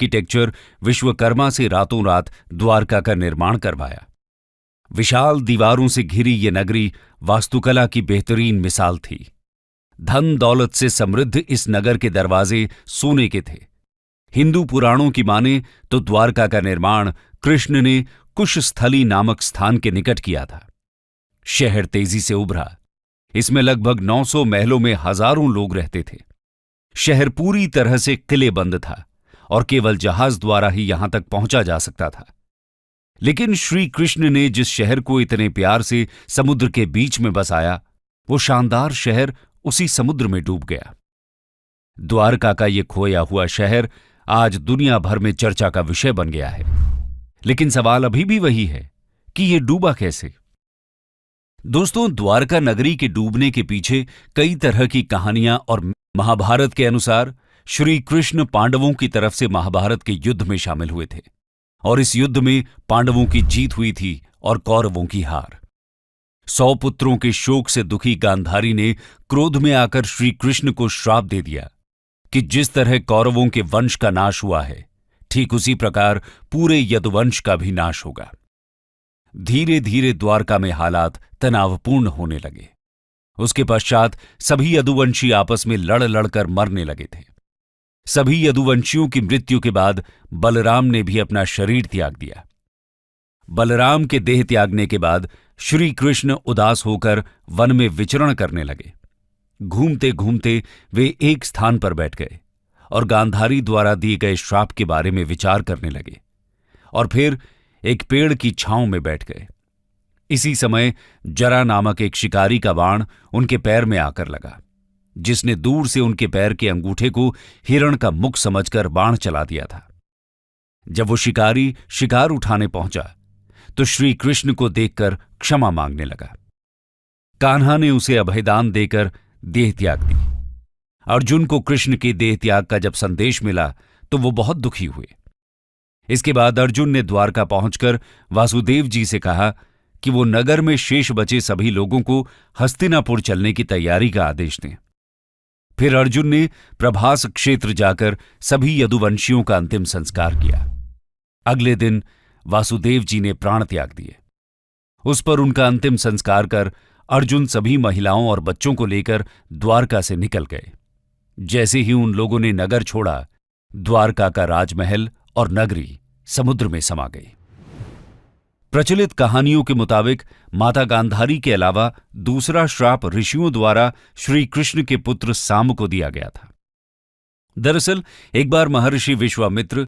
Architecture Vishwakarma से रातों रात द्वारका का निर्माण करवाया। विशाल दीवारों से घिरी ये नगरी वास्तुकला की बेहतरीन मिसाल थी। धन दौलत से समृद्ध इस नगर के दरवाजे सोने के थे। हिंदू पुराणों की माने तो द्वारका का निर्माण कृष्ण ने कुशस्थली नामक स्थान के निकट किया था। शहर तेजी से उभरा। इसमें लगभग 900 महलों में हजारों लोग रहते थे। शहर पूरी तरह से किलेबंद था और केवल जहाज द्वारा ही यहां तक पहुंचा जा सकता था। लेकिन श्री कृष्ण ने जिस शहर को इतने प्यार से समुद्र के बीच में बसाया, वो शानदार शहर उसी समुद्र में डूब गया। द्वारका का ये खोया हुआ शहर आज दुनिया भर में चर्चा का विषय बन गया है। लेकिन सवाल अभी भी वही है कि ये डूबा कैसे। दोस्तों, द्वारका नगरी के डूबने के पीछे कई तरह की कहानियां और महाभारत के अनुसार श्री कृष्ण पांडवों की तरफ से महाभारत के युद्ध में शामिल हुए थे और इस युद्ध में पांडवों की जीत हुई थी और कौरवों की हार। 100 पुत्रों के शोक से दुखी गांधारी ने क्रोध में आकर श्री कृष्ण को श्राप दे दिया कि जिस तरह कौरवों के वंश का नाश हुआ है, ठीक उसी प्रकार पूरे यदुवंश का भी नाश होगा। धीरे धीरे द्वारका में हालात तनावपूर्ण होने लगे। उसके पश्चात सभी यदुवंशी आपस में लड़ लड़कर मरने लगे थे। सभी यदुवंशियों की मृत्यु के बाद बलराम ने भी अपना शरीर त्याग दिया। बलराम के देह त्यागने के बाद श्री कृष्ण उदास होकर वन में विचरण करने लगे। घूमते घूमते वे एक स्थान पर बैठ गए और गांधारी द्वारा दिए गए श्राप के बारे में विचार करने लगे और फिर एक पेड़ की छांव में बैठ गए। इसी समय जरा नामक एक शिकारी का बाण उनके पैर में आकर लगा, जिसने दूर से उनके पैर के अंगूठे को हिरण का मुख समझकर बाण चला दिया था। जब वो शिकारी शिकार उठाने पहुंचा तो श्री कृष्ण को देखकर क्षमा मांगने लगा। कान्हा ने उसे अभयदान देकर देह त्याग दी। अर्जुन को कृष्ण के देह त्याग का जब संदेश मिला तो वो बहुत दुखी हुए। इसके बाद अर्जुन ने द्वारका पहुंचकर वासुदेव जी से कहा कि वो नगर में शेष बचे सभी लोगों को हस्तिनापुर चलने की तैयारी का आदेश दें। फिर अर्जुन ने प्रभास क्षेत्र जाकर सभी यदुवंशियों का अंतिम संस्कार किया। अगले दिन वासुदेव जी ने प्राण त्याग दिए। उस पर उनका अंतिम संस्कार कर अर्जुन सभी महिलाओं और बच्चों को लेकर द्वारका से निकल गए। जैसे ही उन लोगों ने नगर छोड़ा, द्वारका का राजमहल और नगरी समुद्र में समा गई। प्रचलित कहानियों के मुताबिक माता गांधारी के अलावा दूसरा श्राप ऋषियों द्वारा श्री कृष्ण के पुत्र साम्ब को दिया गया था। दरअसल एक बार महर्षि विश्वामित्र